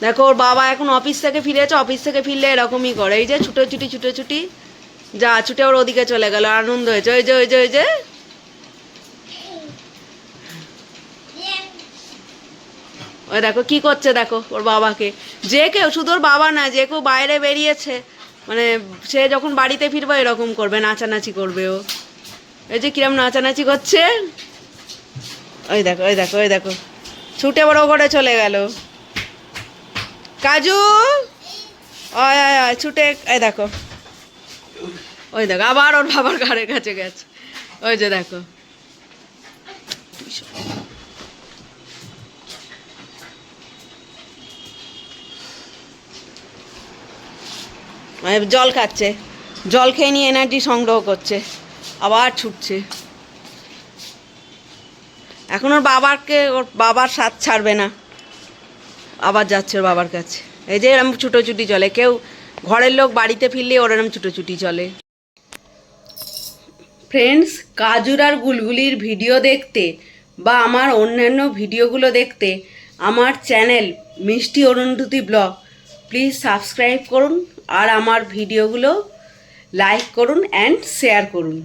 দেখো ওর বাবা এখন অফিস থেকে ফিরেছে, অফিস থেকে ফিরলে এরকমই করে, এই যে ছুটোছুটি যা ছুটে ওর ওদিকে চলে গেল, আনন্দ হয়েছে, ওই যে ওই দেখো কি করছে, দেখো ওর বাবাকে। যে কেউ, শুধু ওর বাবা না, যে কেউ বাইরে বেরিয়েছে মানে সে যখন বাড়িতে ফিরবে এরকম করবে, নাচানাচি করবে ও। এই যে কিরম নাচানাচি করছে, ওই দেখো ছুটে বড় করে চলে গেল। কাজু ছুটে, এই দেখো আবার ওর বাবার ঘরের কাছে গেছে, ওই যে দেখো। জল খাচ্ছে, জল খেয়ে নিয়ে এনার্জি সংগ্রহ করছে, আবার ছুটছে। এখন ওর বাবার সাথ ছাড়বে না, আবার যাচ্ছে ওর বাবার কাছে। এই যে এরম ছুটোছুটি চলে, কেউ ঘরের লোক বাড়িতে ফিরলে ওর এরম ছুটোছুটি চলে। ফ্রেন্ডস, কাজুর আর গুলগুলির ভিডিও দেখতে বা আমার অন্যান্য ভিডিওগুলো দেখতে আমার চ্যানেল মিষ্টি অরুন্ধতী ব্লগ প্লিজ সাবস্ক্রাইব করুন আর আমার ভিডিওগুলো লাইক করুন অ্যান্ড শেয়ার করুন।